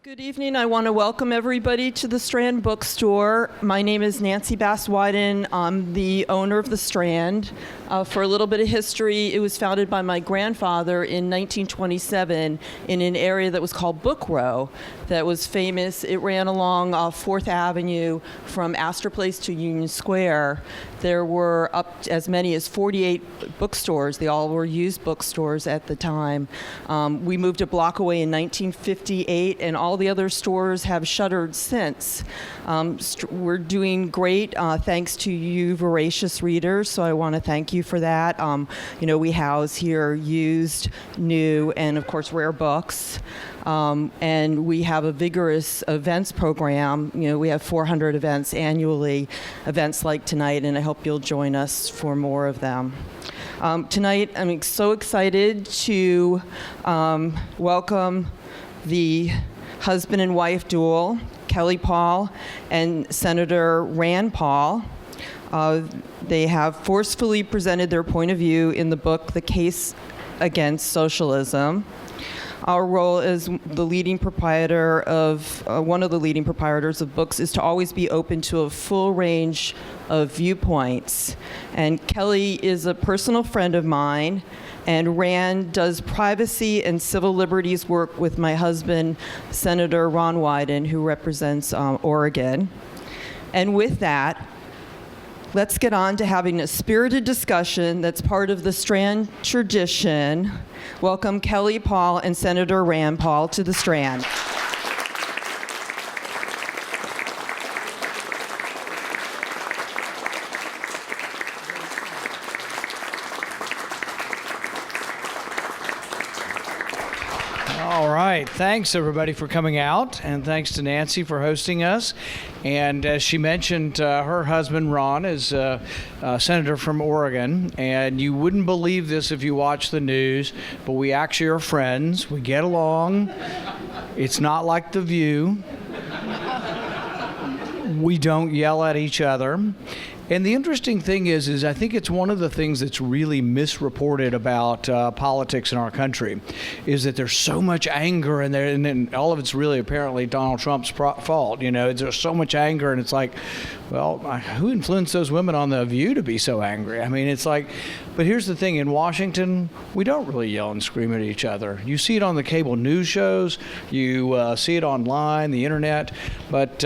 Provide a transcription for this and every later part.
Good evening. I want to welcome everybody to the Strand bookstore. My name is Nancy Bass-Wyden. I'm the owner of the Strand. For a little bit of history, it was founded by my grandfather in 1927 in an area that was called Book Row that was famous. It ran along 4th Avenue from Astor Place to Union Square. There were up as many as 48 bookstores. They all were used bookstores at the time. We moved a block away in 1958, and all the other stores have shuttered since. We're doing great thanks to you voracious readers, so I want to thank you for that. We house here used, new, and of course rare books. And we have a vigorous events program. We have 400 events annually, events like tonight, and I hope you'll join us for more of them. Tonight, I'm so excited to welcome the husband and wife duel, Kelley Paul and Senator Rand Paul. They have forcefully presented their point of view in the book, The Case Against Socialism. Our role as the leading proprietor of, one of the leading proprietors of books is to always be open to a full range of viewpoints. And Kelley is a personal friend of mine, and Rand does privacy and civil liberties work with my husband, Senator Ron Wyden, who represents Oregon. And with that, let's get on to having a spirited discussion that's part of the Strand tradition. Welcome Kelley Paul and Senator Rand Paul to the Strand. All right. Thanks, everybody, for coming out, and thanks to Nancy for hosting us. And as she mentioned, her husband, Ron, is a senator from Oregon, and you wouldn't believe this if you watch the news, but we actually are friends. We get along. It's not like The View. We don't yell at each other. And the interesting thing is I think it's one of the things that's really misreported about politics in our country, is that there's so much anger and then all of it's really apparently Donald Trump's fault. There's so much anger, and it's like, well, who influenced those women on The View to be so angry? I mean, it's like, but here's the thing, in Washington, we don't really yell and scream at each other. You see it on the cable news shows, you see it online, the internet, but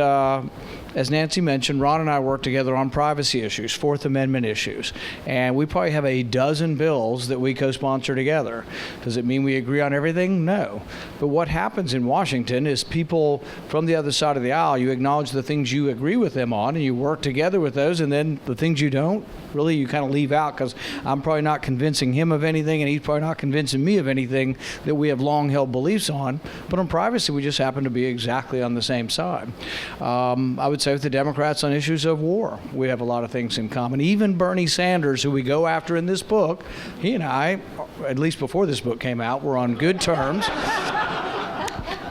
as Nancy mentioned, Ron and I work together on privacy issues, Fourth Amendment issues, and we probably have a dozen bills that we co-sponsor together. Does it mean we agree on everything? No. But what happens in Washington is people from the other side of the aisle, you acknowledge the things you agree with them on, and you work together with those, and then the things you don't, really you kind of leave out, because I'm probably not convincing him of anything, and he's probably not convincing me of anything that we have long-held beliefs on. But on privacy, we just happen to be exactly on the same side. I would say with the Democrats on issues of war, we have a lot of things in common. Even Bernie Sanders, who we go after in this book, he and I, at least before this book came out, were on good terms.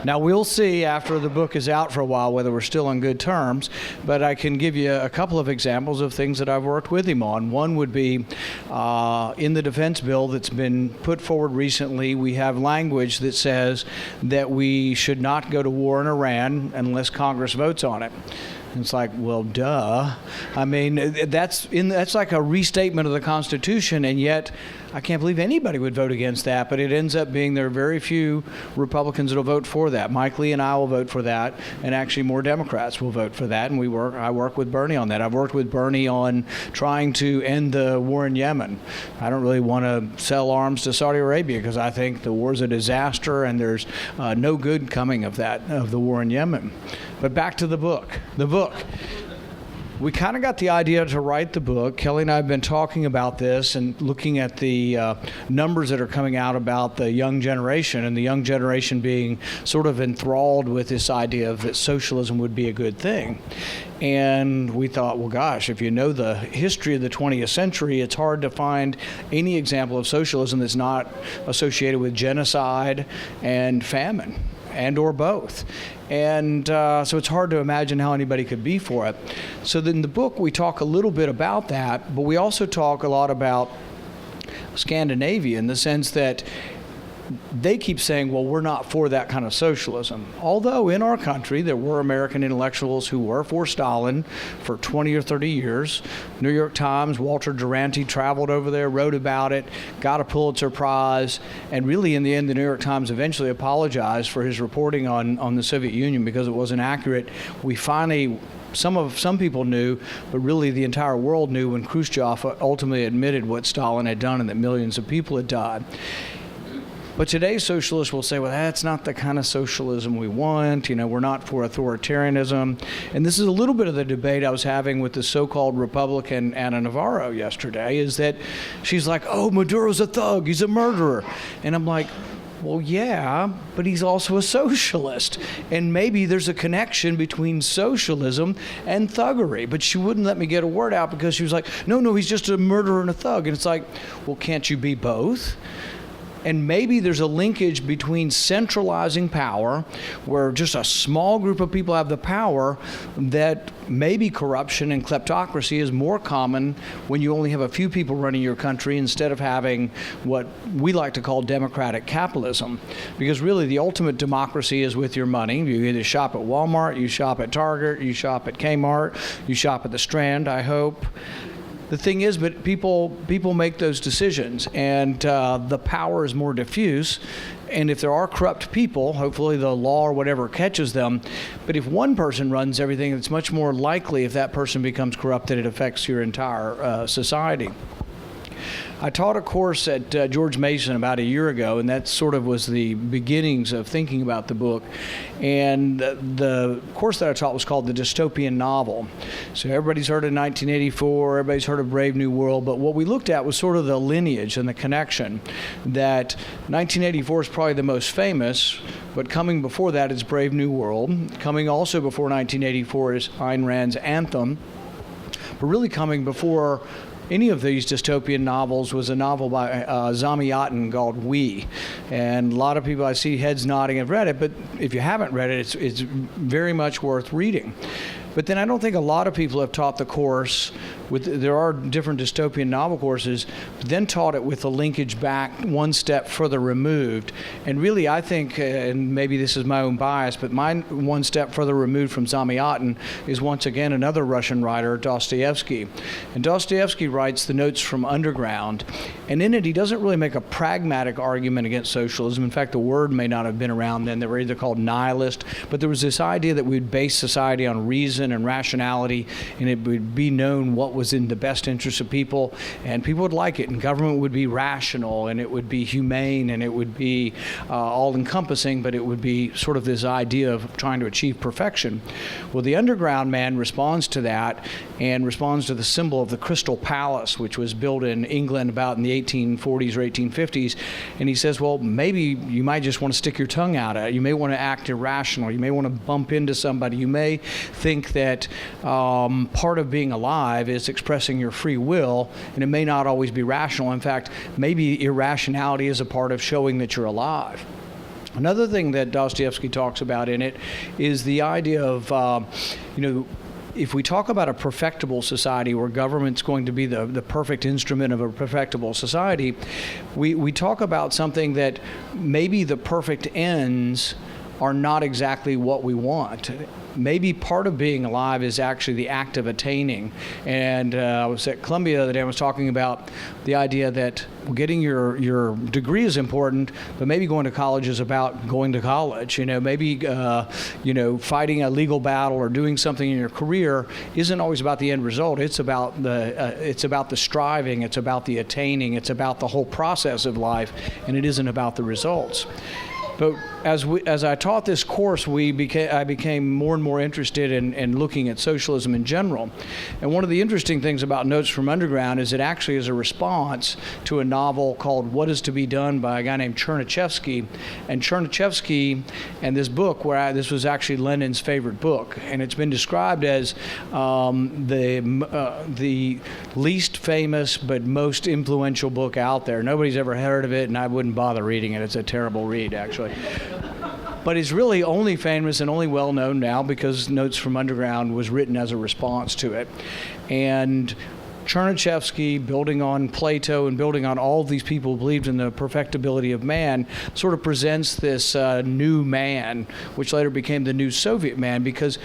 Now, we'll see after the book is out for a while whether we're still on good terms, but I can give you a couple of examples of things that I've worked with him on. One would be in the defense bill that's been put forward recently, we have language that says that we should not go to war in Iran unless Congress votes on it. And it's like, well, duh. I mean, that's like a restatement of the Constitution, and yet I can't believe anybody would vote against that, but it ends up being there are very few Republicans that will vote for that. Mike Lee and I will vote for that, and actually more Democrats will vote for that, and I work with Bernie on that. I've worked with Bernie on trying to end the war in Yemen. I don't really want to sell arms to Saudi Arabia because I think the war's a disaster and there's no good coming of the war in Yemen. But back to the book. We kind of got the idea to write the book. Kelley and I have been talking about this and looking at the numbers that are coming out about the young generation, and the young generation being sort of enthralled with this idea of that socialism would be a good thing. And we thought, well, gosh, if you know the history of the 20th century, it's hard to find any example of socialism that's not associated with genocide and famine, and or both. And so it's hard to imagine how anybody could be for it. So in the book, we talk a little bit about that, but we also talk a lot about Scandinavia in the sense that they keep saying, well, we're not for that kind of socialism. Although in our country, there were American intellectuals who were for Stalin for 20 or 30 years. New York Times, Walter Duranty traveled over there, wrote about it, got a Pulitzer Prize, and really in the end, the New York Times eventually apologized for his reporting on the Soviet Union because it wasn't accurate. We finally, some people knew, but really the entire world knew when Khrushchev ultimately admitted what Stalin had done and that millions of people had died. But today's socialists will say, well, that's not the kind of socialism we want. We're not for authoritarianism. And this is a little bit of the debate I was having with the so-called Republican Ana Navarro yesterday, is that she's like, oh, Maduro's a thug, he's a murderer. And I'm like, well, yeah, but he's also a socialist. And maybe there's a connection between socialism and thuggery. But she wouldn't let me get a word out because she was like, no, he's just a murderer and a thug. And it's like, well, can't you be both? And maybe there's a linkage between centralizing power, where just a small group of people have the power, that maybe corruption and kleptocracy is more common when you only have a few people running your country instead of having what we like to call democratic capitalism. Because really the ultimate democracy is with your money. You either shop at Walmart, you shop at Target, you shop at Kmart, you shop at the Strand, I hope. The thing is, but people make those decisions, and the power is more diffuse. And if there are corrupt people, hopefully the law or whatever catches them. But if one person runs everything, it's much more likely, if that person becomes corrupt, that it affects your entire society. I taught a course at George Mason about a year ago, and that sort of was the beginnings of thinking about the book. And the course that I taught was called The Dystopian Novel. So everybody's heard of 1984, everybody's heard of Brave New World, but what we looked at was sort of the lineage and the connection, that 1984 is probably the most famous, but coming before that is Brave New World. Coming also before 1984 is Ayn Rand's Anthem. But really coming before any of these dystopian novels was a novel by Zamyatin called We. And a lot of people, I see heads nodding, have read it, but if you haven't read it, it's very much worth reading. But then I don't think a lot of people have taught the course there are different dystopian novel courses, but then taught it with a linkage back one step further removed. And really, I think, and maybe this is my own bias, but mine one step further removed from Zamyatin is once again another Russian writer, Dostoevsky. And Dostoevsky writes The Notes from Underground, and in it he doesn't really make a pragmatic argument against socialism. In fact, the word may not have been around then. They were either called nihilist, but there was this idea that we'd base society on reason and rationality, and it would be known what was in the best interest of people, and people would like it, and government would be rational, and it would be humane, and it would be all-encompassing, but it would be sort of this idea of trying to achieve perfection. Well, the Underground Man responds to that, and responds to the symbol of the Crystal Palace, which was built in England about in the 1840s or 1850s, and he says, well, maybe you might just want to stick your tongue out at it. You may want to act irrational. You may want to bump into somebody. You may think that part of being alive is expressing your free will, and it may not always be rational. In fact, maybe irrationality is a part of showing that you're alive. Another thing that Dostoevsky talks about in it is the idea of, if we talk about a perfectible society where government's going to be the perfect instrument of a perfectible society, we talk about something that maybe the perfect ends are not exactly what we want. Maybe part of being alive is actually the act of attaining. And I was at Columbia the other day, I was talking about the idea that getting your degree is important, but maybe going to college is about going to college. Maybe fighting a legal battle or doing something in your career isn't always about the end result. It's about the striving, it's about the attaining, it's about the whole process of life, and it isn't about the results. But as I taught this course, I became more and more interested in looking at socialism in general. And one of the interesting things about Notes from Underground is it actually is a response to a novel called What Is to Be Done by a guy named Chernyshevsky. And Chernyshevsky and this book, this was actually Lenin's favorite book, and it's been described as the least famous but most influential book out there. Nobody's ever heard of it, and I wouldn't bother reading it. It's a terrible read, actually. But it's really only famous and only well known now because Notes from Underground was written as a response to it. And Chernyshevsky, building on Plato and building on all of these people who believed in the perfectibility of man, sort of presents this new man, which later became the new Soviet man, because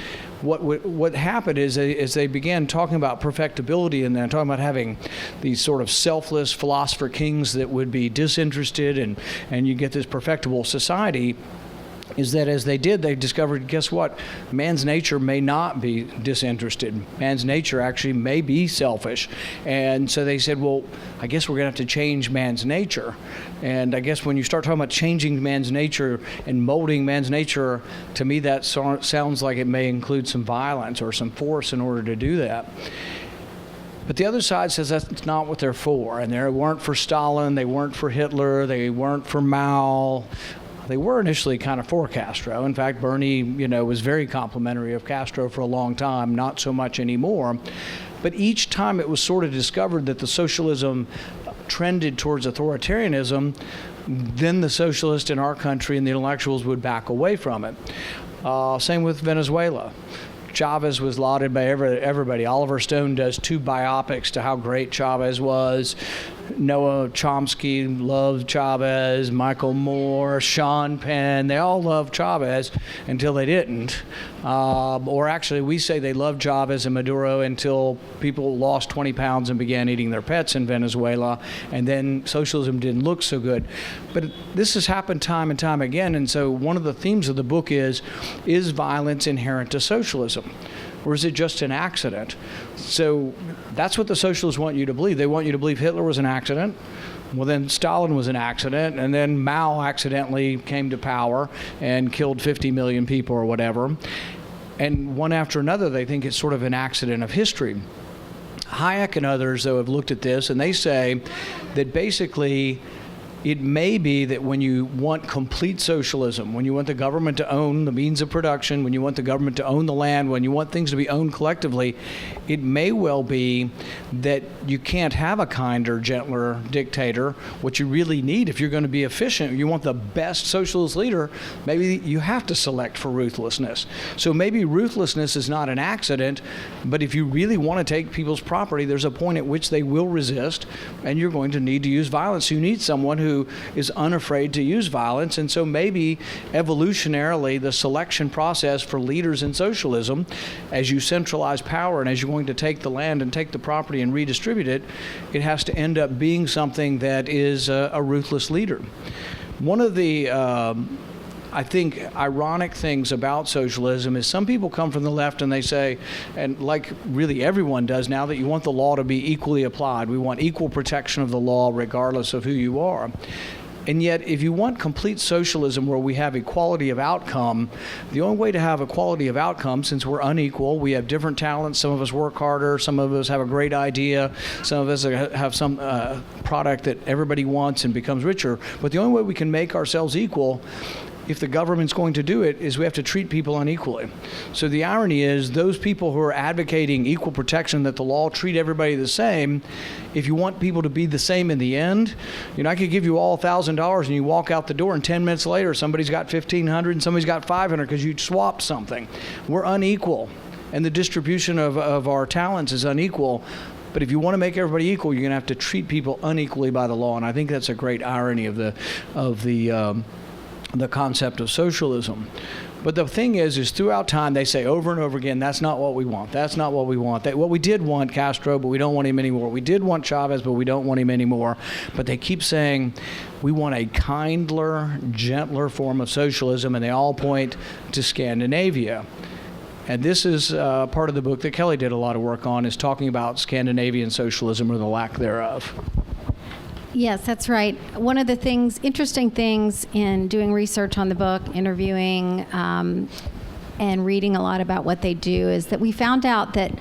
what happened is they began talking about perfectibility and then talking about having these sort of selfless philosopher kings that would be disinterested, and you get this perfectible society, is that as they did, they discovered, guess what? Man's nature may not be disinterested. Man's nature actually may be selfish. And so they said, well, I guess we're going to have to change man's nature. And I guess when you start talking about changing man's nature and molding man's nature, to me that sounds like it may include some violence or some force in order to do that. But the other side says that's not what they're for. And they weren't for Stalin, they weren't for Hitler, they weren't for Mao. They were initially kind of for Castro. In fact, Bernie, was very complimentary of Castro for a long time, not so much anymore. But each time it was sort of discovered that the socialism trended towards authoritarianism, then the socialists in our country and the intellectuals would back away from it. Same with Venezuela. Chavez was lauded by everybody. Oliver Stone does 2 biopics to how great Chavez was. Noah Chomsky loved Chavez, Michael Moore, Sean Penn, they all loved Chavez until they didn't. Or actually, we say they loved Chavez and Maduro until people lost 20 pounds and began eating their pets in Venezuela, and then socialism didn't look so good. But this has happened time and time again, and so one of the themes of the book is violence inherent to socialism? Or is it just an accident? So that's what the socialists want you to believe. They want you to believe Hitler was an accident. Well, then Stalin was an accident, and then Mao accidentally came to power and killed 50 million people or whatever. And one after another, they think it's sort of an accident of history. Hayek and others, though, have looked at this, and they say that basically it may be that when you want complete socialism, when you want the government to own the means of production, when you want the government to own the land, when you want things to be owned collectively, it may well be that you can't have a kinder, gentler dictator. What you really need, if you're going to be efficient, you want the best socialist leader, maybe you have to select for ruthlessness. So maybe ruthlessness is not an accident, but if you really want to take people's property, there's a point at which they will resist, and you're going to need to use violence. You need someone who is unafraid to use violence. And so maybe evolutionarily the selection process for leaders in socialism, as you centralize power and as you're going to take the land and take the property and redistribute it, it has to end up being something that is a ruthless leader. One of the I think ironic things about socialism is some people come from the left and they say, and like really everyone does now, that you want the law to be equally applied. We want equal protection of the law regardless of who you are. And yet, if you want complete socialism where we have equality of outcome, the only way to have equality of outcome, since we're unequal, we have different talents, some of us work harder, some of us have a great idea, some of us have some product that everybody wants and becomes richer. But the only way we can make ourselves equal, if the government's going to do it, is we have to treat people unequally. So the irony is those people who are advocating equal protection, that the law treat everybody the same, if you want people to be the same in the end, I could give you all $1,000 and you walk out the door and 10 minutes later somebody's got $1,500 and somebody's got $500 because you swapped something. We're unequal, and the distribution of our talents is unequal. But if you want to make everybody equal, you're going to have to treat people unequally by the law, and I think that's a great irony of the concept of socialism. But the thing is throughout time they say over and over again, that's not what we want. That's not what we want. What we did want Castro, but we don't want him anymore. We did want Chavez, but we don't want him anymore. But they keep saying we want a kindler, gentler form of socialism, and they all point to Scandinavia. And this is part of the book that Kelley did a lot of work on, is talking about Scandinavian socialism or the lack thereof. Yes, that's right. One of the interesting things in doing research on the book, interviewing, and reading a lot about what they do, is that we found out that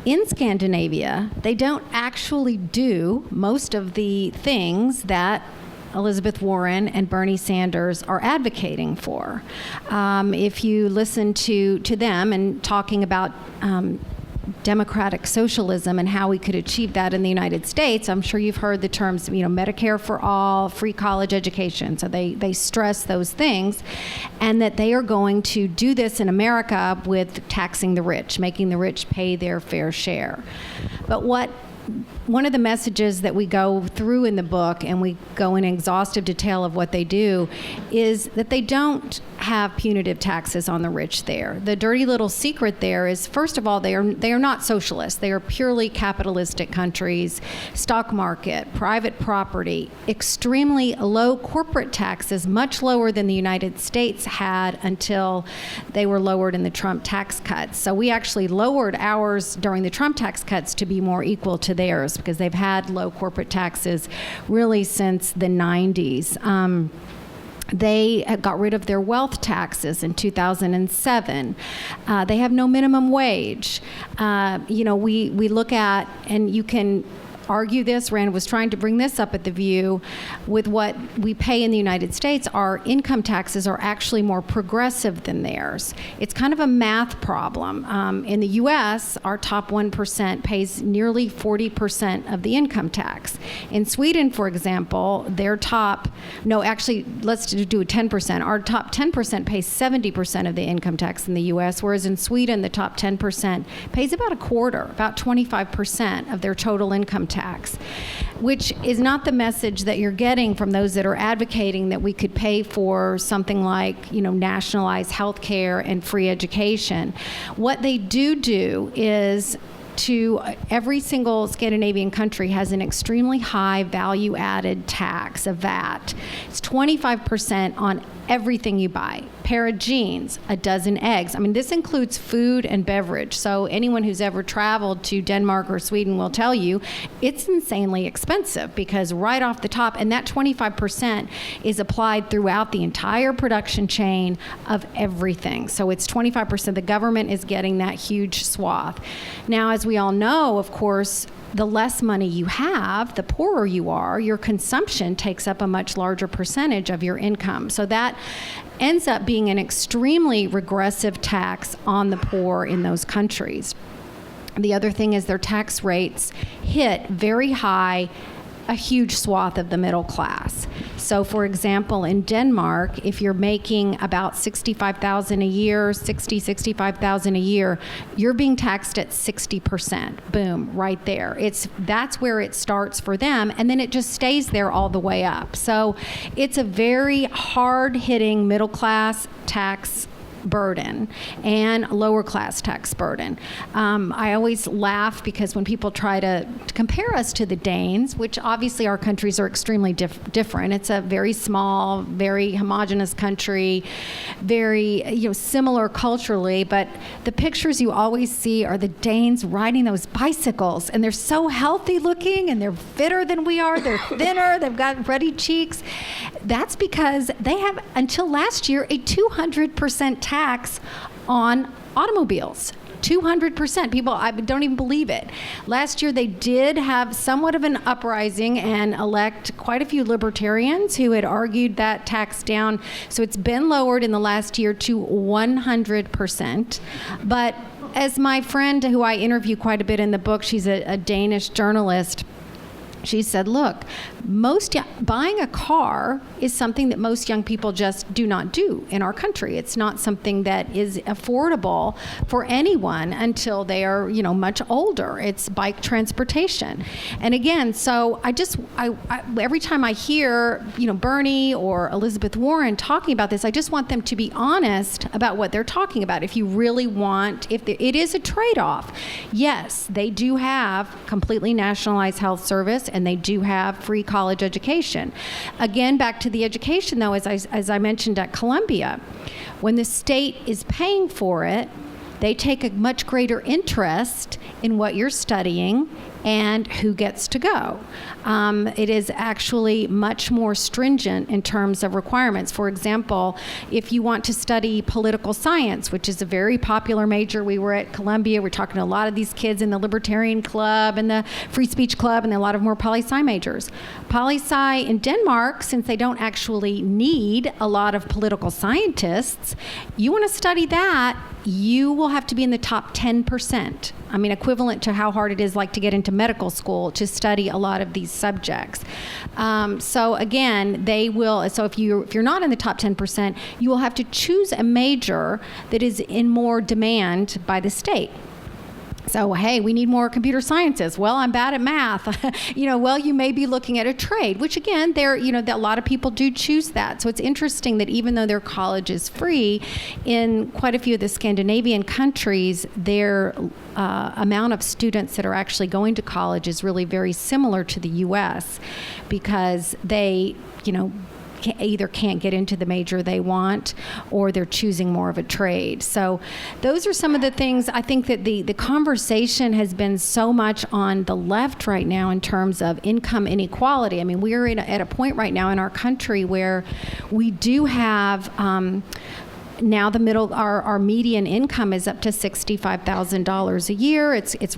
in Scandinavia, they don't actually do most of the things that Elizabeth Warren and Bernie Sanders are advocating for. If you listen to them and talking about democratic socialism and how we could achieve that in the United States, I'm sure you've heard the terms, Medicare-for-all, free college education. So they stress those things, and that they are going to do this in America with taxing the rich, making the rich pay their fair share. But what one of the messages that we go through in the book, and we go in exhaustive detail of what they do, is that they don't have punitive taxes on the rich there. The dirty little secret there is, first of all, they are not socialist. They are purely capitalistic countries. Stock market, private property, extremely low corporate taxes, much lower than the United States had until they were lowered in the Trump tax cuts. So we actually lowered ours during the Trump tax cuts to be more equal to theirs, because they've had low corporate taxes really since the 90s. They got rid of their wealth taxes in 2007. They have no minimum wage. We look at, and you can argue this, Rand was trying to bring this up at The View, with what we pay in the United States, our income taxes are actually more progressive than theirs. It's kind of a math problem. In the US, our top 1% pays nearly 40% of the income tax. In Sweden, for example, let's do 10%. Our top 10% pays 70% of the income tax in the US, whereas in Sweden, the top 10% pays about a quarter, about 25% of their total income tax, which is not the message that you're getting from those that are advocating that we could pay for something like, nationalized health care and free education. What they do is, every single Scandinavian country has an extremely high value-added tax, a VAT. It's 25% on everything you buy. Pair of jeans, a dozen eggs. I mean, this includes food and beverage. So anyone who's ever traveled to Denmark or Sweden will tell you it's insanely expensive, because right off the top, and that 25% is applied throughout the entire production chain of everything. So it's 25%. The government is getting that huge swath. Now, as we all know, of course, the less money you have, the poorer you are, your consumption takes up a much larger percentage of your income. So that ends up being an extremely regressive tax on the poor in those countries. The other thing is their tax rates hit very high, a huge swath of the middle class. So for example, in Denmark, if you're making about $65,000 a year, $65,000 a year, you're being taxed at 60%. Boom, right there. That's where it starts for them, and then it just stays there all the way up. So it's a very hard-hitting middle class tax burden and lower class tax burden. I always laugh because when people try to compare us to the Danes, which obviously our countries are extremely different. It's a very small, very homogenous country, very similar culturally, but the pictures you always see are the Danes riding those bicycles, and they're so healthy looking, and they're fitter than we are. They're thinner. They've got ruddy cheeks. That's because they have, until last year, a 200% tax on automobiles. 200%. People, I don't even believe it. Last year, they did have somewhat of an uprising and elect quite a few libertarians who had argued that tax down. So it's been lowered in the last year to 100%. But as my friend, who I interview quite a bit in the book, she's a Danish journalist, she said, look, buying a car is something that most young people just do not do in our country. It's not something that is affordable for anyone until they are, much older. It's bike transportation. And again, so I every time I hear, Bernie or Elizabeth Warren talking about this, I just want them to be honest about what they're talking about. If you really want, it is a trade-off. Yes, they do have completely nationalized health service, and they do have free college education. Again, back to the education, though, as I mentioned at Columbia, when the state is paying for it, they take a much greater interest in what you're studying and who gets to go. It is actually much more stringent in terms of requirements. For example, if you want to study political science, which is a very popular major, we were at Columbia, we're talking to a lot of these kids in the Libertarian Club and the Free Speech Club, and a lot of more poli-sci majors. Poli-sci in Denmark, since they don't actually need a lot of political scientists, you want to study that, you will have to be in the top 10%. I mean, equivalent to how hard it is like to get into medical school to study a lot of these subjects. So again, they will, so if you're not in the top 10%, you will have to choose a major that is in more demand by the state. So, hey, we need more computer scientists. Well, I'm bad at math. Well, you may be looking at a trade, which again, a lot of people do choose that. So it's interesting that even though their college is free, in quite a few of the Scandinavian countries, their amount of students that are actually going to college is really very similar to the U.S. because they, either can't get into the major they want or they're choosing more of a trade. So those are some of the things. I think that the conversation has been so much on the left right now in terms of income inequality. I mean, we're at a point right now in our country where we do have now our median income is up to $65,000 a year. It's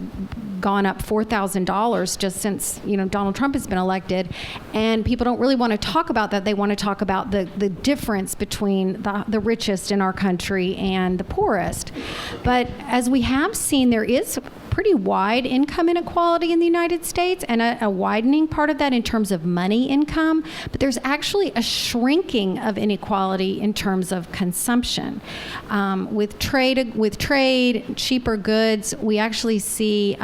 gone up $4,000 just since Donald Trump has been elected, and people don't really want to talk about that. They want to talk about the difference between the richest in our country and the poorest. But as we have seen, there is pretty wide income inequality in the United States, and a widening part of that in terms of money income, but there's actually a shrinking of inequality in terms of consumption. With trade, cheaper goods, we actually see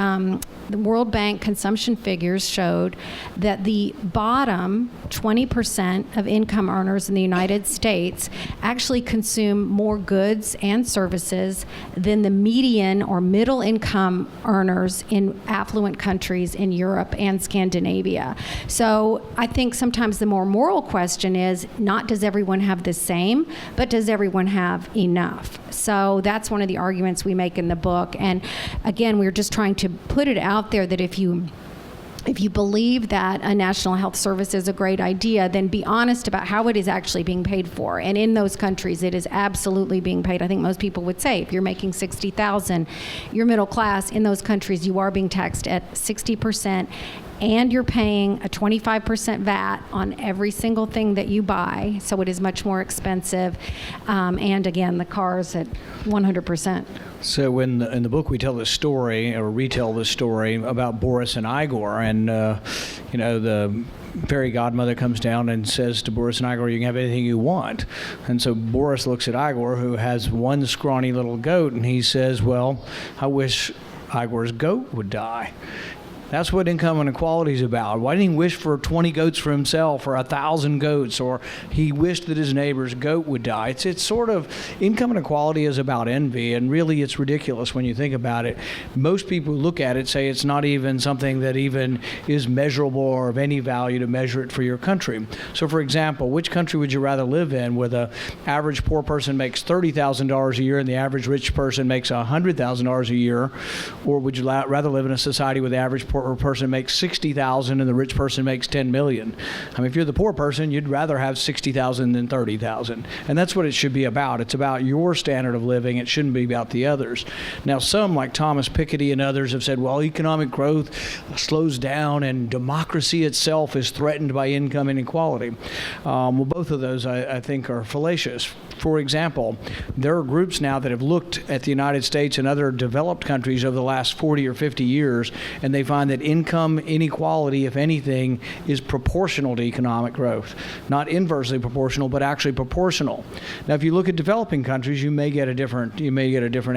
the World Bank consumption figures showed that the bottom 20% of income earners in the United States actually consume more goods and services than the median or middle income earners in affluent countries in Europe and Scandinavia. So I think sometimes the more moral question is not does everyone have the same, but does everyone have enough? So that's one of the arguments we make in the book. And again, we're just trying to put it out there that if you believe that a national health service is a great idea, then be honest about how it is actually being paid for. And in those countries, it is absolutely being paid. I think most people would say if you're making $60,000, you're middle class. In those countries, you are being taxed at 60%. And you're paying a 25% VAT on every single thing that you buy, so it is much more expensive. And again, the cars at 100%. So in the book, we tell this story, or retell this story about Boris and Igor, and the fairy godmother comes down and says to Boris and Igor, "You can have anything you want." And so Boris looks at Igor, who has one scrawny little goat, and he says, "Well, I wish Igor's goat would die." That's what income inequality is about. Why didn't he wish for 20 goats for himself or 1,000 goats, or he wished that his neighbor's goat would die? It's sort of, income inequality is about envy, and really it's ridiculous when you think about it. Most people who look at it say it's not even something that even is measurable or of any value to measure it for your country. So for example, which country would you rather live in where the average poor person makes $30,000 a year and the average rich person makes $100,000 a year? Or would you rather live in a society where the average poor person makes $60,000 and the rich person makes $10 million? I mean, if you're the poor person, you'd rather have $60,000 than $30,000. And that's what it should be about. It's about your standard of living. It shouldn't be about the others. Now, some, like Thomas Piketty and others, have said, well, economic growth slows down and democracy itself is threatened by income inequality. Well, both of those, I think, are fallacious. For example, there are groups now that have looked at the United States and other developed countries over the last 40 or 50 years, and they find that income inequality, if anything, is proportional to economic growth. Not inversely proportional, but actually proportional. Now, if you look at developing countries, you may get a different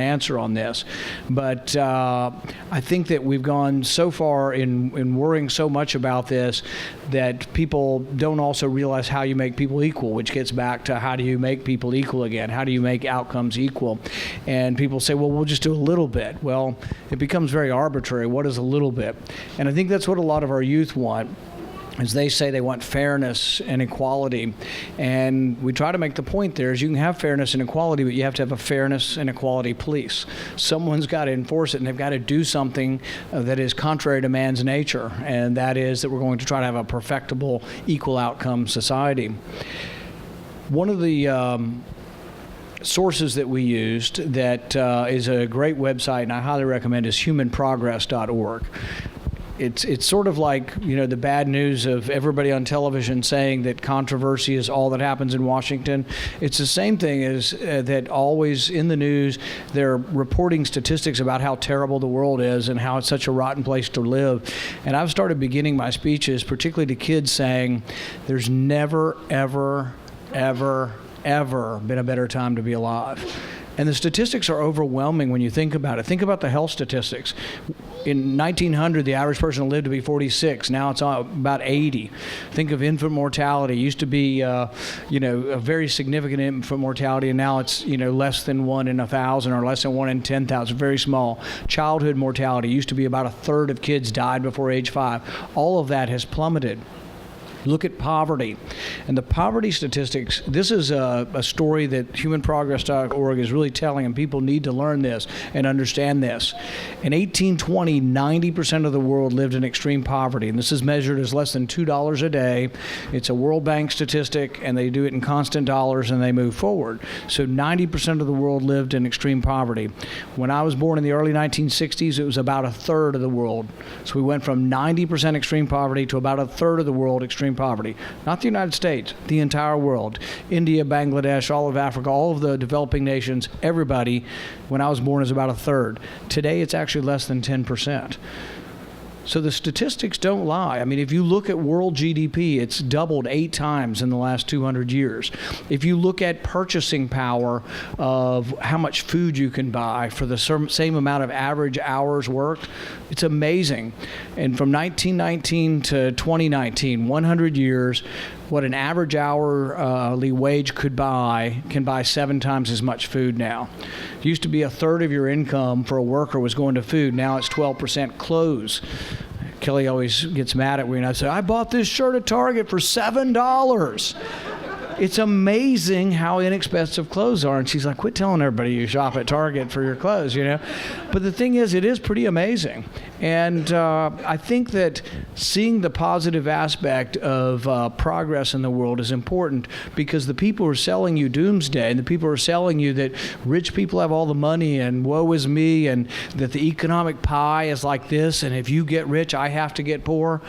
answer on this. But I think that we've gone so far in worrying so much about this that people don't also realize how you make people equal, which gets back to how do you make people equal again? How do you make outcomes equal? And people say, well, we'll just do a little bit. Well, it becomes very arbitrary. What is a little bit? And I think that's what a lot of our youth want. As they say, they want fairness and equality. And we try to make the point there is you can have fairness and equality, but you have to have a fairness and equality police. Someone's got to enforce it, and they've got to do something that is contrary to man's nature, and that is that we're going to try to have a perfectible, equal outcome society. One of the sources that we used that is a great website, and I highly recommend, is humanprogress.org. It's sort of like, the bad news of everybody on television saying that controversy is all that happens in Washington. It's the same thing as that always in the news, they're reporting statistics about how terrible the world is and how it's such a rotten place to live. And I've started beginning my speeches, particularly to kids, saying there's never, ever, ever, ever been a better time to be alive. And the statistics are overwhelming when you think about it. Think about the health statistics. In 1900, the average person lived to be 46. Now it's about 80. Think of infant mortality. It used to be, a very significant infant mortality, and now it's, less than 1 in 1,000 or less than 1 in 10,000. Very small. Childhood mortality used to be about a third of kids died before age 5. All of that has plummeted. Look at poverty. And the poverty statistics, this is a story that humanprogress.org is really telling, and people need to learn this and understand this. In 1820, 90% of the world lived in extreme poverty, and this is measured as less than $2 a day. It's a World Bank statistic, and they do it in constant dollars, and they move forward. So 90% of the world lived in extreme poverty. When I was born in the early 1960s, it was about a third of the world. So we went from 90% extreme poverty to about a third of the world extreme poverty. Not the United States, the entire world. India, Bangladesh, all of Africa, all of the developing nations, everybody, when I was born, is about a third. Today, it's actually less than 10%. So the statistics don't lie. I mean, if you look at world GDP, it's doubled 8 times in the last 200 years. If you look at purchasing power of how much food you can buy for the same amount of average hours worked, it's amazing. And from 1919 to 2019, 100 years, what an average hourly wage can buy 7 times as much food now. It used to be a third of your income for a worker was going to food. Now it's 12% clothes. Kelley always gets mad at me and I say, I bought this shirt at Target for $7. It's amazing how inexpensive clothes are. And she's like, quit telling everybody you shop at Target for your clothes, But the thing is, it is pretty amazing. And I think that seeing the positive aspect of progress in the world is important, because the people who are selling you doomsday, and the people who are selling you that rich people have all the money and woe is me, and that the economic pie is like this, and if you get rich, I have to get poor.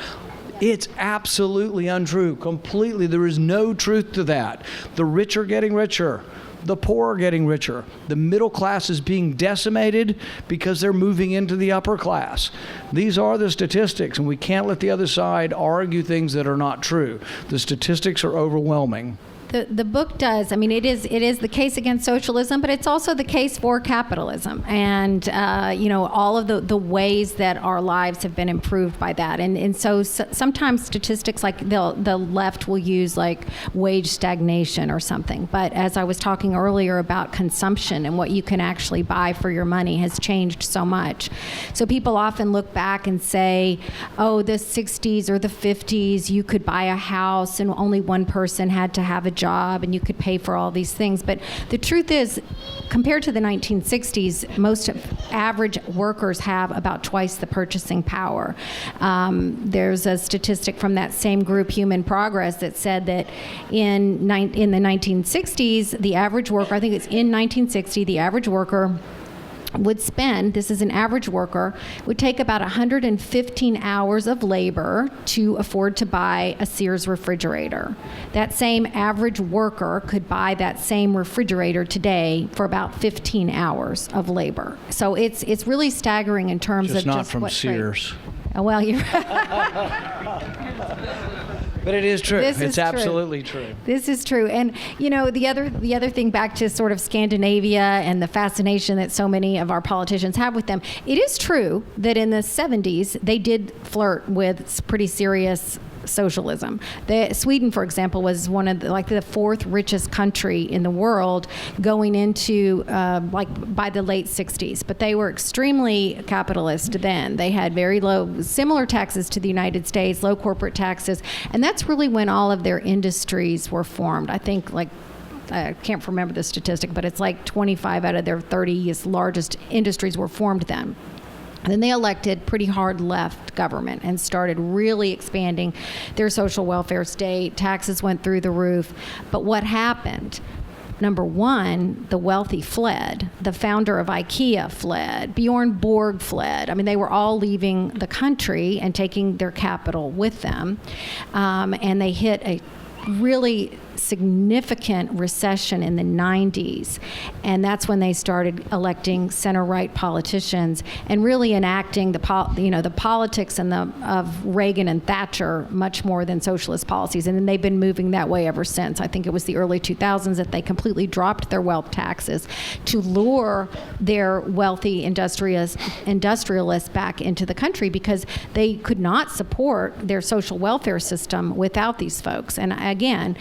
It's absolutely untrue, completely. There is no truth to that. The rich are getting richer. The poor are getting richer. The middle class is being decimated because they're moving into the upper class. These are the statistics, and we can't let the other side argue things that are not true. The statistics are overwhelming. The book does. I mean, it is the case against socialism, but it's also the case for capitalism, and all of the ways that our lives have been improved by that. And so sometimes statistics like the left will use like wage stagnation or something. But as I was talking earlier about consumption and what you can actually buy for your money has changed so much. So people often look back and say, oh, the 60s or the 50s, you could buy a house and only one person had to have a job and you could pay for all these things. But the truth is, compared to the 1960s, most average workers have about twice the purchasing power. There's a statistic from that same group, Human Progress, that said that in the 1960s, the average worker, I think it's in 1960, the average worker would spend, this is an average worker, would take about 115 hours of labor to afford to buy a Sears refrigerator. That same average worker could buy that same refrigerator today for about 15 hours of labor. So it's really staggering in terms of just not from what Sears. Oh, well, you're But it is true. It's absolutely true. This is true. And, the other thing, back to sort of Scandinavia and the fascination that so many of our politicians have with them, it is true that in the 70s, they did flirt with pretty serious socialism. Sweden, for example, was one of the fourth richest country in the world going into by the late 60s. But they were extremely capitalist then. They had very low, similar taxes to the United States, low corporate taxes. And that's really when all of their industries were formed. I think I can't remember the statistic, but it's like 25 out of their 30 largest industries were formed then. And then they elected pretty hard left government and started really expanding their social welfare state. Taxes went through the roof. But what happened? Number one, the wealthy fled. The founder of IKEA fled. Bjorn Borg fled. I mean, they were all leaving the country and taking their capital with them. And they hit a really significant recession in the 90s, and that's when they started electing center-right politicians and really enacting the politics of Reagan and Thatcher much more than socialist policies, and then they've been moving that way ever since. I think it was the early 2000s that they completely dropped their wealth taxes to lure their wealthy industrialists back into the country because they could not support their social welfare system without these folks. And again,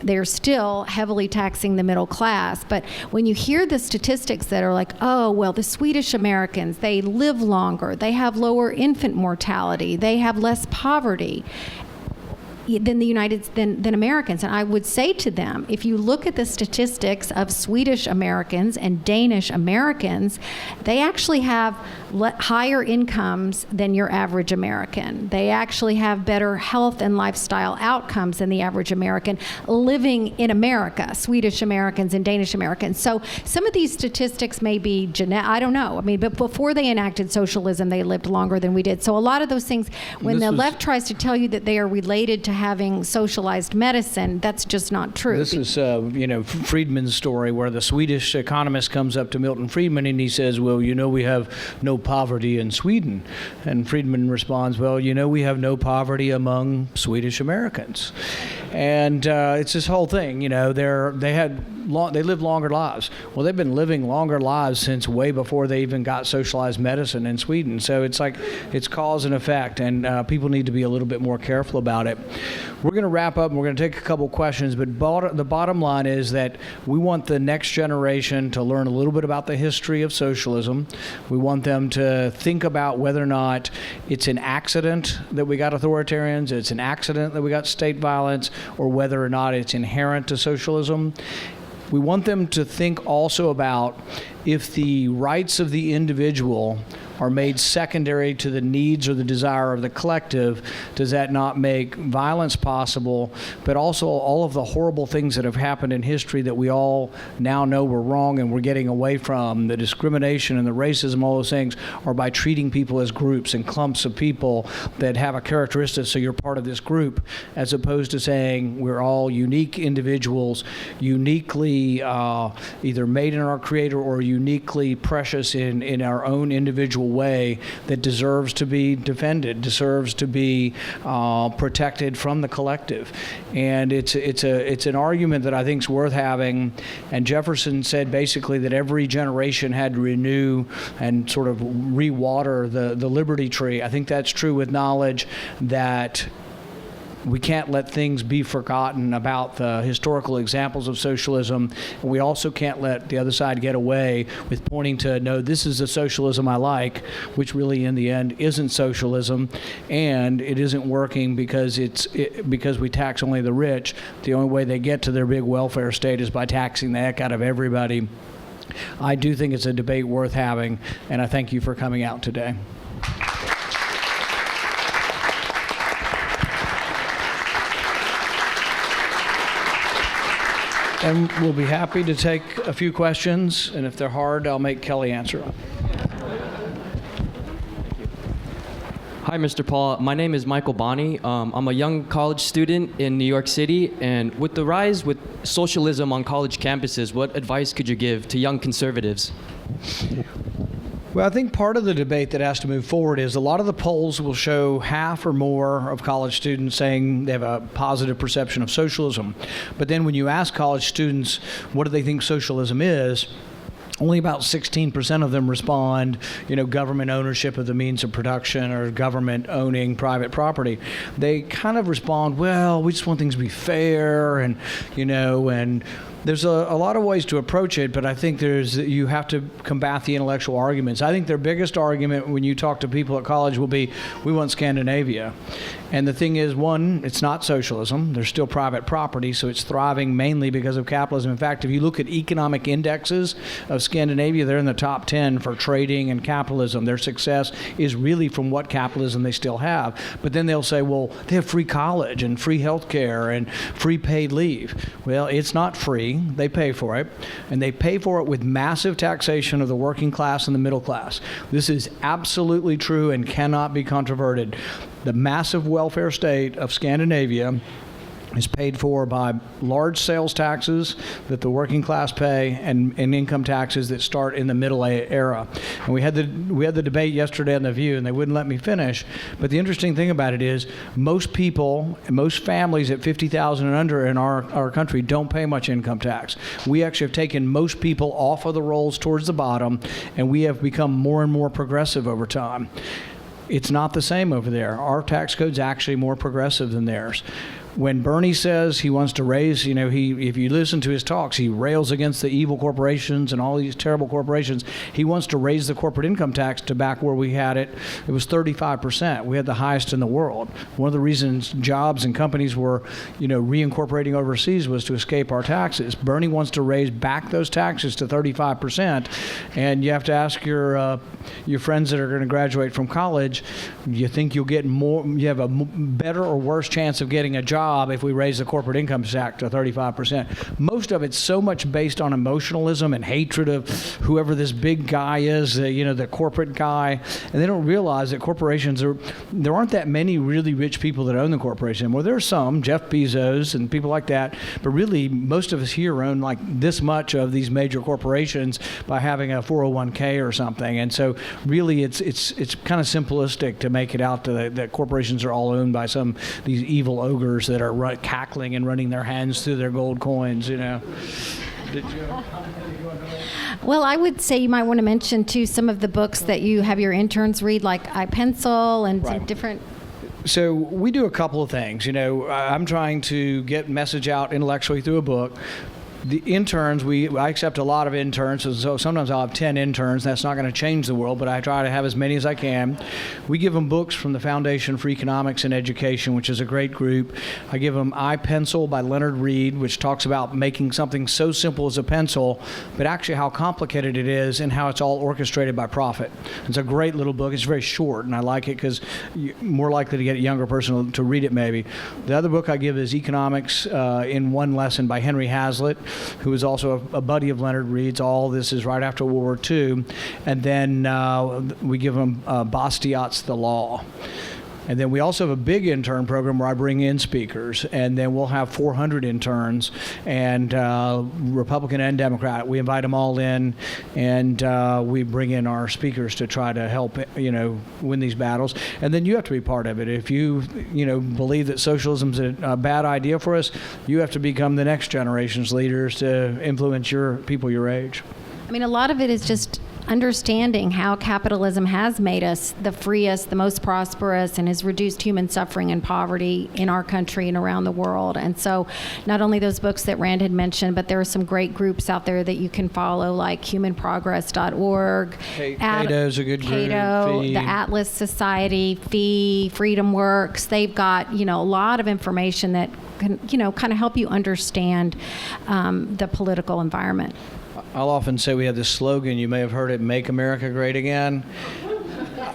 they're still heavily taxing the middle class. But when you hear the statistics that are like, oh, well, the Swedish Americans, they live longer, they have lower infant mortality, they have less poverty than than Americans. And I would say to them, if you look at the statistics of Swedish Americans and Danish Americans, they actually have higher incomes than your average American. They actually have better health and lifestyle outcomes than the average American living in America, Swedish Americans and Danish Americans. So some of these statistics may be genetic, I don't know. I mean, but before they enacted socialism, they lived longer than we did. So a lot of those things, when the left tries to tell you that they are related to having socialized medicine, that's just not true. This is, Friedman's story where the Swedish economist comes up to Milton Friedman and he says, well, we have no poverty in Sweden. And Friedman responds, well, we have no poverty among Swedish Americans. And it's this whole thing, they lived longer lives. Well, they've been living longer lives since way before they even got socialized medicine in Sweden. So it's like it's cause and effect, and people need to be a little bit more careful about it. We're going to wrap up and we're going to take a couple questions, but the bottom line is that we want the next generation to learn a little bit about the history of socialism. We want them to think about whether or not it's an accident that we got authoritarians, it's an accident that we got state violence, or whether or not it's inherent to socialism. We want them to think also about if the rights of the individual are made secondary to the needs or the desire of the collective, does that not make violence possible? But also all of the horrible things that have happened in history that we all now know were wrong and we're getting away from, the discrimination and the racism, all those things, are by treating people as groups and clumps of people that have a characteristic, so you're part of this group, as opposed to saying we're all unique individuals, uniquely either made in our Creator or uniquely precious in our own individual way that deserves to be defended, deserves to be protected from the collective. And it's an argument that I think is worth having. And Jefferson said basically that every generation had to renew and sort of re-water the liberty tree. I think that's true with knowledge that we can't let things be forgotten about the historical examples of socialism. And we also can't let the other side get away with pointing to, no, this is the socialism I like, which really in the end isn't socialism, and it isn't working because because we tax only the rich. The only way they get to their big welfare state is by taxing the heck out of everybody. I do think it's a debate worth having, and I thank you for coming out today. And we'll be happy to take a few questions, and if they're hard, I'll make Kelley answer them. Hi, Mr. Paul. My name is Michael Bonney. I'm a young college student in New York City, and with the rise with socialism on college campuses, what advice could you give to young conservatives? Well, I think part of the debate that has to move forward is a lot of the polls will show half or more of college students saying they have a positive perception of socialism. But then when you ask college students what do they think socialism is, only about 16% of them respond, government ownership of the means of production or government owning private property. They kind of respond, well, we just want things to be fair and there's a lot of ways to approach it, but I think you have to combat the intellectual arguments. I think their biggest argument when you talk to people at college will be, we want Scandinavia. And the thing is, one, it's not socialism. There's still private property, so it's thriving mainly because of capitalism. In fact, if you look at economic indexes of Scandinavia, they're in the top 10 for trading and capitalism. Their success is really from what capitalism they still have. But then they'll say, well, they have free college and free health care and free paid leave. Well, it's not free. They pay for it. And they pay for it with massive taxation of the working class and the middle class. This is absolutely true and cannot be controverted. The massive welfare state of Scandinavia is paid for by large sales taxes that the working class pay and income taxes that start in the middle era. And we had the debate yesterday on The View, and they wouldn't let me finish. But the interesting thing about it is most people, most families at 50,000 and under in our country don't pay much income tax. We actually have taken most people off of the rolls towards the bottom, and we have become more and more progressive over time. It's not the same over there. Our tax code's actually more progressive than theirs. When Bernie says he wants to raise, if you listen to his talks, he rails against the evil corporations and all these terrible corporations. He wants to raise the corporate income tax to back where we had it. It was 35%. We had the highest in the world. One of the reasons jobs and companies were, reincorporating overseas was to escape our taxes. Bernie wants to raise back those taxes to 35%, and you have to ask your friends that are going to graduate from college, you think you'll get more? You have a better or worse chance of getting a job if we raise the corporate income tax to 35%. Most of it's so much based on emotionalism and hatred of whoever this big guy is, the corporate guy, and they don't realize that corporations there aren't that many really rich people that own the corporation. Well, there's some, Jeff Bezos and people like that, but really most of us here own like this much of these major corporations by having a 401k or something. And so really it's kind of simplistic to make it out that corporations are all owned by these evil ogres that are cackling and running their hands through their gold coins, Did you? Well, I would say you might want to mention, too, some of the books that you have your interns read, like iPencil and some different... So we do a couple of things. I'm trying to get message out intellectually through a book. The interns, I accept a lot of interns, so sometimes I'll have 10 interns. That's not going to change the world, but I try to have as many as I can. We give them books from the Foundation for Economics and Education, which is a great group. I give them iPencil by Leonard Read, which talks about making something so simple as a pencil, but actually how complicated it is and how it's all orchestrated by profit. It's a great little book. It's very short, and I like it because you're more likely to get a younger person to read it maybe. The other book I give is Economics in One Lesson by Henry Hazlitt, who is also a buddy of Leonard Read's. All this is right after World War II. And then we give them Bastiat's The Law. And then we also have a big intern program where I bring in speakers, and then we'll have 400 interns, and Republican and Democrat. We invite them all in, and we bring in our speakers to try to help, win these battles. And then you have to be part of it. If you, believe that socialism's a bad idea for us, you have to become the next generation's leaders to influence people your age. I mean, a lot of it is just understanding how capitalism has made us the freest, the most prosperous, and has reduced human suffering and poverty in our country and around the world. And so not only those books that Rand had mentioned, but there are some great groups out there that you can follow, like humanprogress.org. Cato's a good group. Cato, the Atlas Society, FEE, Freedom Works. They've got, a lot of information that can, kind of help you understand the political environment. I'll often say we have this slogan, you may have heard it, Make America Great Again.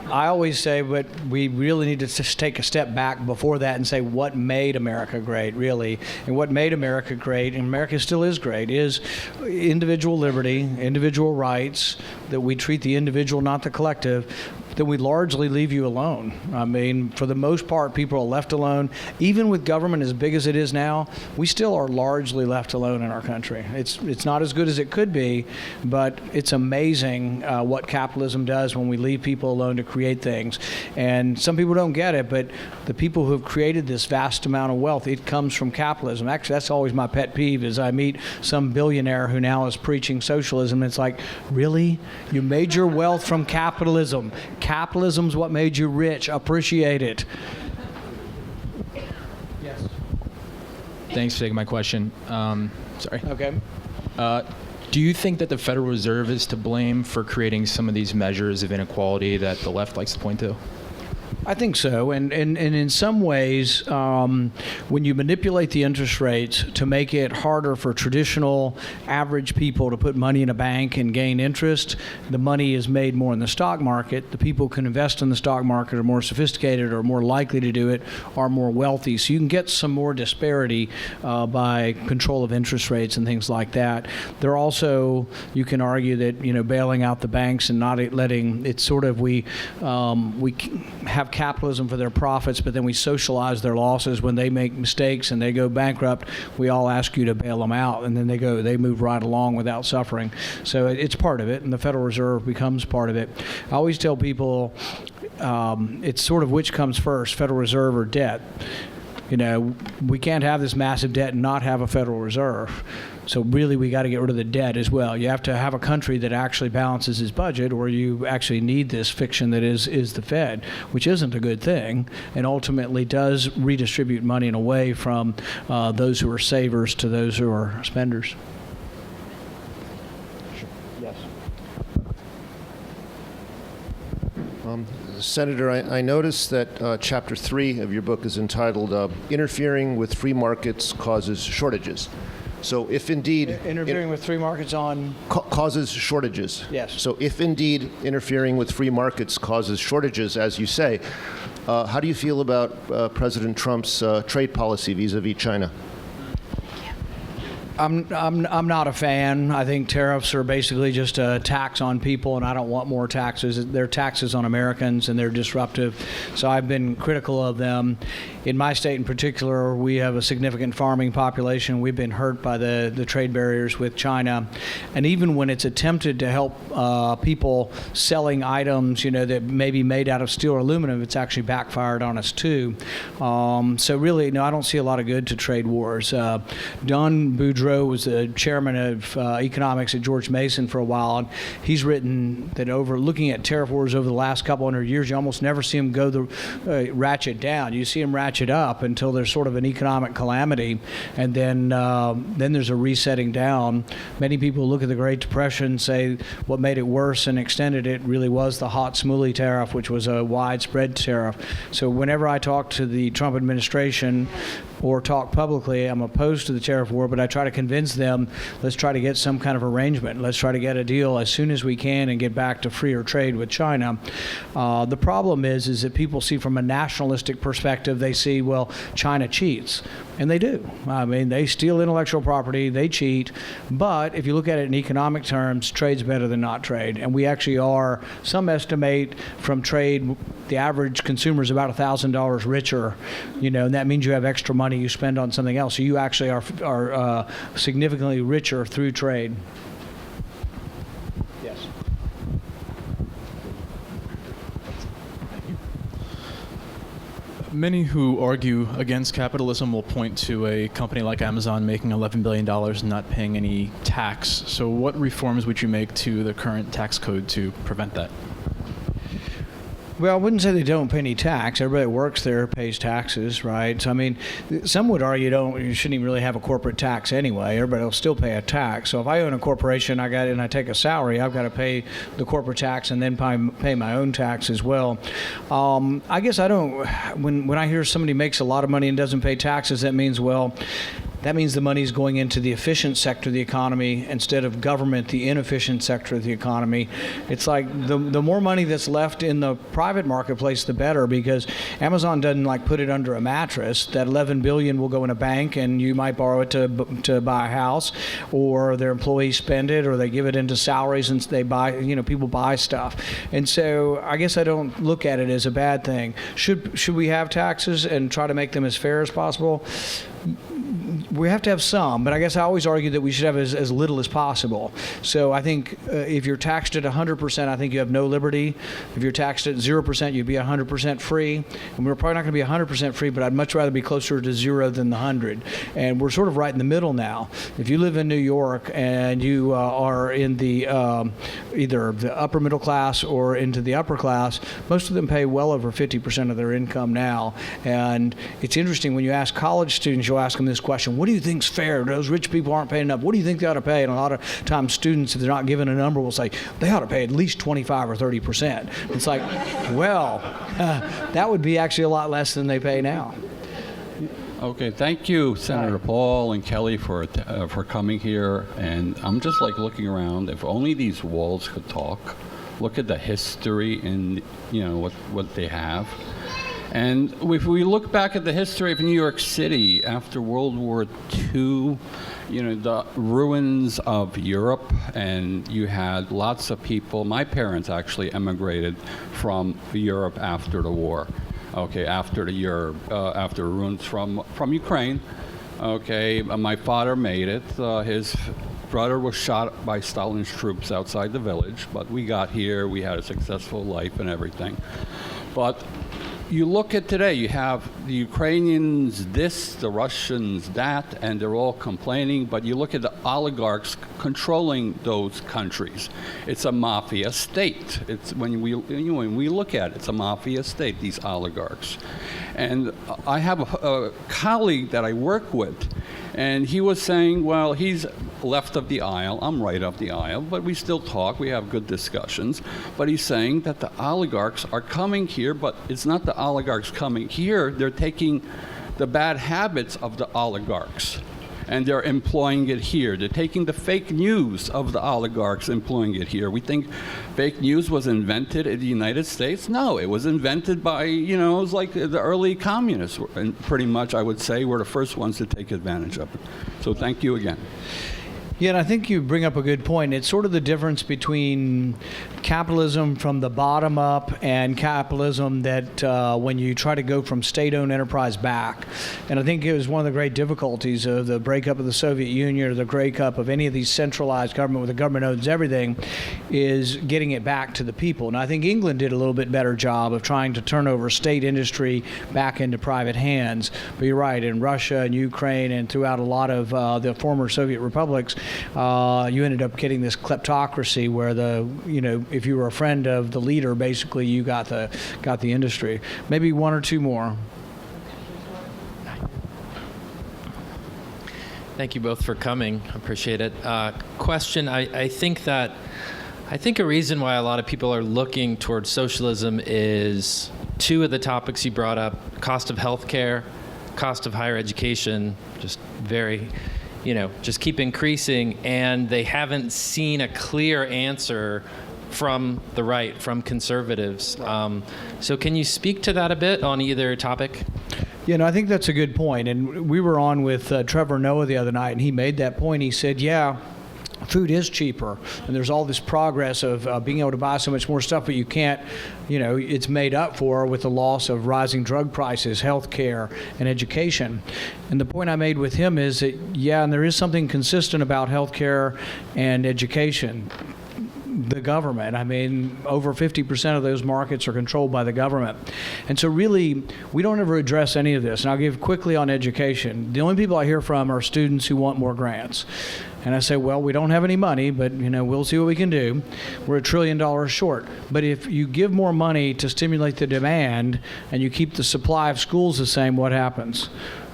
I always say, but we really need to just take a step back before that and say what made America great, really. And what made America great, and America still is great, is individual liberty, individual rights, that we treat the individual, not the collective, that we largely leave you alone. I mean, for the most part, people are left alone. Even with government as big as it is now, we still are largely left alone in our country. It's not as good as it could be, but it's amazing what capitalism does when we leave people alone to create things. And some people don't get it, but the people who have created this vast amount of wealth, it comes from capitalism. Actually, that's always my pet peeve, is I meet some billionaire who now is preaching socialism. It's like, really? You made your wealth from capitalism. Capitalism's what made you rich. Appreciate it. Yes. Thanks for taking my question. Sorry. Okay. Do you think that the Federal Reserve is to blame for creating some of these measures of inequality that the left likes to point to? I think so, and in some ways, when you manipulate the interest rates to make it harder for traditional average people to put money in a bank and gain interest, the money is made more in the stock market. The people who can invest in the stock market are more sophisticated or more likely to do it, are more wealthy. So you can get some more disparity by control of interest rates and things like that. There also, you can argue that bailing out the banks and not letting it's sort of we have capitalism for their profits, but then we socialize their losses. When they make mistakes and they go bankrupt, we all ask you to bail them out, and then they move right along without suffering. So it's part of it, and the Federal Reserve becomes part of it. I always tell people it's sort of which comes first, Federal Reserve or debt. You know, we can't have this massive debt and not have a Federal Reserve. So really, we got to get rid of the debt as well. You have to have a country that actually balances its budget, or you actually need this fiction that is the Fed, which isn't a good thing, and ultimately does redistribute money in a way from those who are savers to those who are spenders. Yes. Senator, I noticed that Chapter 3 of your book is entitled Interfering with Free Markets Causes Shortages. So if indeed... Interfering with free markets on... causes shortages. Yes. So if indeed interfering with free markets causes shortages, as you say, how do you feel about President Trump's trade policy vis-a-vis China? I'm not a fan. I think tariffs are basically just a tax on people, and I don't want more taxes. They're taxes on Americans, and they're disruptive. So I've been critical of them. In my state in particular, we have a significant farming population. We've been hurt by the trade barriers with China. And even when it's attempted to help people selling items, you know, that may be made out of steel or aluminum, it's actually backfired on us too. So really, no, I don't see a lot of good to trade wars. Don Boudreaux was the chairman of economics at George Mason for a while, and he's written that over looking at tariff wars over the last couple hundred years, you almost never see them go the ratchet down. You see them ratchet up until there's sort of an economic calamity, and then there's a resetting down. Many people look at the Great Depression and say what made it worse and extended it really was the hot smoothy tariff, which was a widespread tariff. So whenever I talk to the Trump administration or talk publicly, I'm opposed to the tariff war, but I try to convince them, let's try to get some kind of arrangement. Let's try to get a deal as soon as we can and get back to freer trade with China. The problem is that people see from a nationalistic perspective, they see, well, China cheats. And they do. I mean, they steal intellectual property, they cheat. But if you look at it in economic terms, trade's better than not trade. And we actually are, some estimate from trade, the average consumer is about $1,000 richer, you know, and that means you have extra money you spend on something else. So you actually are significantly richer through trade. Yes. Many who argue against capitalism will point to a company like Amazon making $11 billion and not paying any tax. So what reforms would you make to the current tax code to prevent that? Well, I wouldn't say they don't pay any tax. Everybody that works there pays taxes, right? So, I mean, some would argue you shouldn't even really have a corporate tax anyway. Everybody will still pay a tax. So if I own a corporation, and I take a salary, I've got to pay the corporate tax and then pay my own tax as well. I guess I don't. When I hear somebody makes a lot of money and doesn't pay taxes, that means the money is going into the efficient sector of the economy instead of government, the inefficient sector of the economy. It's like the more money that's left in the private marketplace, the better, because Amazon doesn't like put it under a mattress. That $11 billion will go in a bank, and you might borrow it to buy a house, or their employees spend it, or they give it into salaries and they buy. You know, people buy stuff, and so I guess I don't look at it as a bad thing. Should we have taxes and try to make them as fair as possible? We have to have some, but I guess I always argue that we should have as little as possible. So I think if you're taxed at 100%, I think you have no liberty. If you're taxed at 0%, you'd be 100% free. And we're probably not going to be 100% free, but I'd much rather be closer to 0 than the 100. And we're sort of right in the middle now. If you live in New York and you are in the either the upper middle class or into the upper class, most of them pay well over 50% of their income now. And it's interesting when you ask college students, you'll ask them this question: what do you think's fair? Those rich people aren't paying enough. What do you think they ought to pay? And a lot of times students, if they're not given a number, will say they ought to pay at least 25 or 30%. It's like, well, that would be actually a lot less than they pay now. Okay, thank you, Senator Paul and Kelley, for coming here. And I'm just like looking around. If only these walls could talk. Look at the history and what they have. And if we look back at the history of New York City after World War II, the ruins of Europe, and you had lots of people. My parents actually emigrated from Europe after the war. Okay, after after ruins from Ukraine. Okay, my father made it. His brother was shot by Stalin's troops outside the village, but we got here. We had a successful life and everything. But you look at today, you have the Ukrainians this, the Russians that, and they're all complaining, but you look at the oligarchs controlling those countries. It's a mafia state. It's when we look at it, it's a mafia state, these oligarchs. And I have a colleague that I work with, and he was saying, well, he's left of the aisle, I'm right of the aisle, but we still talk, we have good discussions. But he's saying that the oligarchs are coming here, but it's not the oligarchs coming here, they're taking the bad habits of the oligarchs and they're employing it here. They're taking the fake news of the oligarchs, employing it here. We think fake news was invented in the United States. No, it was invented by, it was like the early communists, and pretty much, I would say, were the first ones to take advantage of it. So thank you again. Yeah, and I think you bring up a good point. It's sort of the difference between capitalism from the bottom up and capitalism that when you try to go from state-owned enterprise back. And I think it was one of the great difficulties of the breakup of the Soviet Union or the breakup of any of these centralized government where the government owns everything is getting it back to the people. And I think England did a little bit better job of trying to turn over state industry back into private hands. But you're right, in Russia and Ukraine and throughout a lot of the former Soviet republics, you ended up getting this kleptocracy where if you were a friend of the leader, basically you got the industry. Maybe one or two more. Thank you both for coming. Appreciate it. Question: I think a reason why a lot of people are looking towards socialism is two of the topics you brought up: cost of healthcare, cost of higher education, just just keep increasing, and they haven't seen a clear answer from the right, from conservatives. So can you speak to that a bit on either topic? I think that's a good point. And we were on with Trevor Noah the other night, and he made that point. He said, food is cheaper, and there's all this progress of being able to buy so much more stuff, but you can't, it's made up for with the loss of rising drug prices, health care, and education. And the point I made with him is that, and there is something consistent about health care and education. The government. I mean, over 50% of those markets are controlled by the government. And so really, we don't ever address any of this. And I'll give quickly on education. The only people I hear from are students who want more grants. And I say, well, we don't have any money, but we'll see what we can do. We're $1 trillion short. But if you give more money to stimulate the demand and you keep the supply of schools the same, what happens?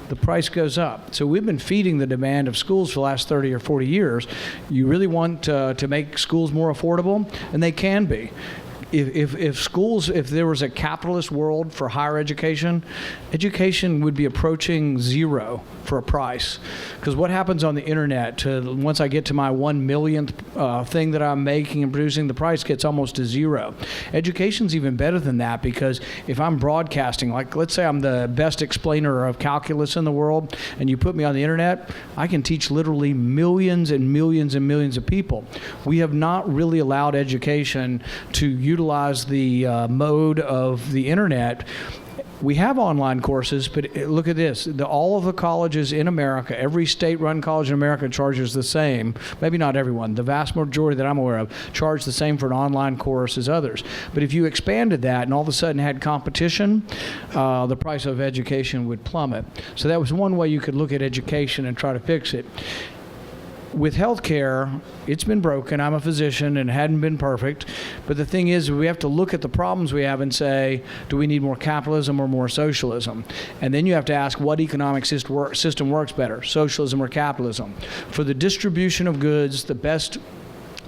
The price goes up. So we've been feeding the demand of schools for the last 30 or 40 years. You really want to make schools more affordable, and they can be. If there was a capitalist world for higher education would be approaching zero for a price. Because what happens on the internet once I get to my 1 millionth thing that I'm making and producing, the price gets almost to zero. Education's even better than that, because if I'm broadcasting, like let's say I'm the best explainer of calculus in the world, and you put me on the internet, I can teach literally millions and millions and millions of people. We have not really allowed education to utilize the mode of the internet. We have online courses, but look at this. All of the colleges in America, every state-run college in America charges the same. Maybe not everyone. The vast majority that I'm aware of charge the same for an online course as others. But if you expanded that and all of a sudden had competition, the price of education would plummet. So that was one way you could look at education and try to fix it. With healthcare, it's been broken. I'm a physician and it hadn't been perfect. But the thing is, we have to look at the problems we have and say, do we need more capitalism or more socialism? And then you have to ask what economic system works better, socialism or capitalism? For the distribution of goods, the best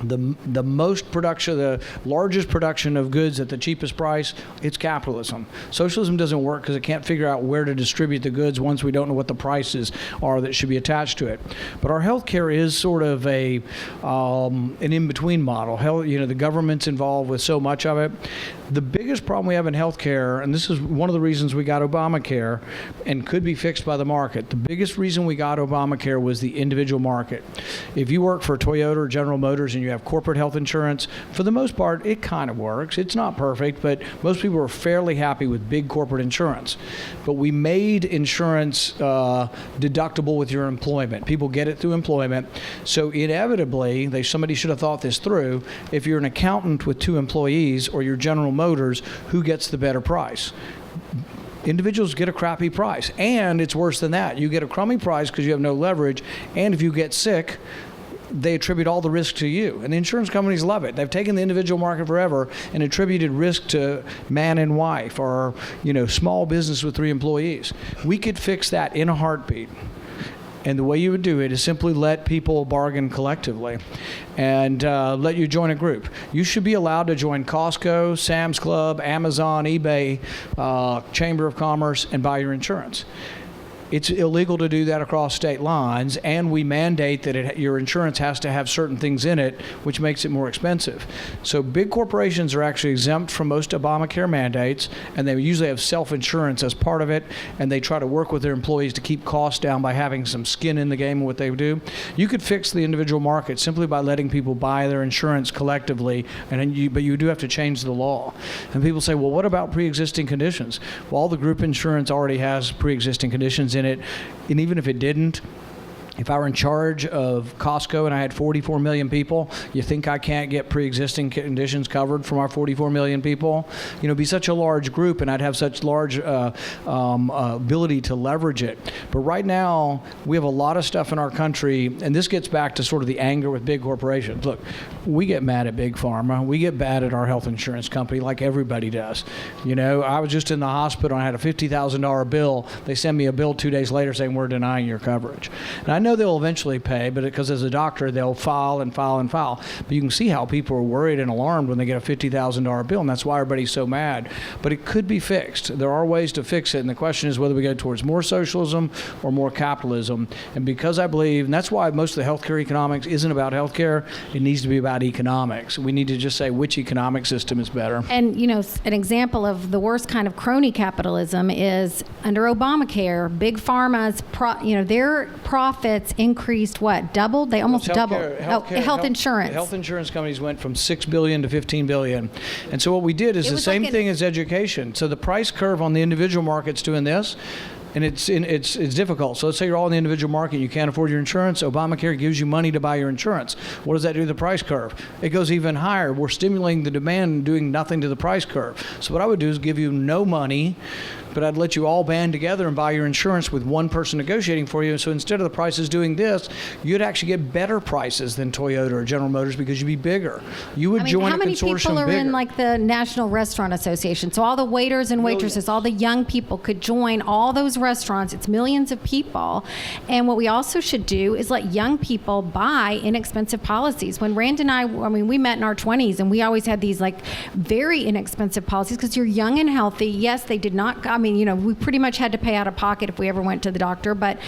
the most production, the largest production of goods at the cheapest price, it's capitalism. Socialism doesn't work because it can't figure out where to distribute the goods once we don't know what the prices are that should be attached to it. But our healthcare is sort of an in-between model. The government's involved with so much of it. The biggest problem we have in healthcare, and this is one of the reasons we got Obamacare and could be fixed by the market. The biggest reason we got Obamacare was the individual market. If you work for Toyota or General Motors and you have corporate health insurance, for the most part, it kind of works. It's not perfect, but most people are fairly happy with big corporate insurance. But we made insurance deductible with your employment. People get it through employment. So inevitably, somebody should have thought this through. If you're an accountant with 2 employees or you're General Motors, who gets the better price? Individuals get a crappy price. And it's worse than that. You get a crummy price because you have no leverage. And if you get sick, they attribute all the risk to you. And the insurance companies love it. They've taken the individual market forever and attributed risk to man and wife or, small business with 3 employees. We could fix that in a heartbeat. And the way you would do it is simply let people bargain collectively and let you join a group. You should be allowed to join Costco, Sam's Club, Amazon, eBay, Chamber of Commerce, and buy your insurance. It's illegal to do that across state lines, and we mandate that your insurance has to have certain things in it, which makes it more expensive. So big corporations are actually exempt from most Obamacare mandates, and they usually have self-insurance as part of it, and they try to work with their employees to keep costs down by having some skin in the game of what they do. You could fix the individual market simply by letting people buy their insurance collectively, but you do have to change the law. And people say, well, what about pre-existing conditions? Well, all the group insurance already has pre-existing conditions in it, and even if it didn't, if I were in charge of Costco and I had 44 million people, you think I can't get pre-existing conditions covered from our 44 million people? It'd be such a large group, and I'd have such large ability to leverage it. But right now, we have a lot of stuff in our country, and this gets back to sort of the anger with big corporations. Look, we get mad at Big Pharma. We get mad at our health insurance company like everybody does. I was just in the hospital and I had a $50,000 bill. They send me a bill 2 days later saying we're denying your coverage. And I know they'll eventually pay, but because as a doctor, they'll file and file and file. But you can see how people are worried and alarmed when they get a $50,000 bill, and that's why everybody's so mad. But it could be fixed. There are ways to fix it, and the question is whether we go towards more socialism or more capitalism. And because I believe, and that's why most of the healthcare economics isn't about healthcare, it needs to be about economics. We need to just say which economic system is better. And, an example of the worst kind of crony capitalism is under Obamacare, big pharma's, their profits increased, doubled? They almost doubled. Health insurance. Health insurance companies went from $6 billion to $15 billion. And so what we did is the same thing as education. So the price curve on the individual market's doing this. And it's difficult. So let's say you're all in the individual market, you can't afford your insurance. Obamacare gives you money to buy your insurance. What does that do to the price curve? It goes even higher. We're stimulating the demand and doing nothing to the price curve. So what I would do is give you no money, but I'd let you all band together and buy your insurance with one person negotiating for you. So instead of the prices doing this, you'd actually get better prices than Toyota or General Motors because you'd be bigger. You would join a consortium bigger. How many people are in the National Restaurant Association? So all the waiters and waitresses, all the young people could join all those restaurants. It's millions of people. And what we also should do is let young people buy inexpensive policies. When Rand and I we met in our 20s, and we always had these very inexpensive policies because you're young and healthy. Yes, they did not, we pretty much had to pay out of pocket if we ever went to the doctor, but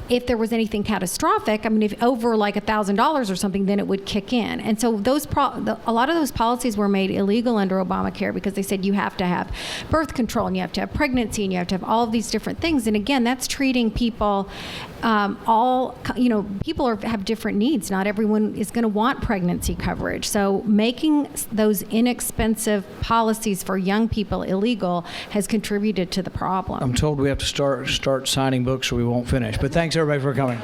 if there was anything catastrophic, if over $1,000 or something, then it would kick in. And so a lot of those policies were made illegal under Obamacare because they said you have to have birth control and you have to have pregnancy and you have to have all of these different things. And again, that's treating people people have different needs. Not everyone is going to want pregnancy coverage. So making those inexpensive policies for young people illegal has contributed to the problem. I'm told we have to start signing books or we won't finish. But thanks everybody for coming.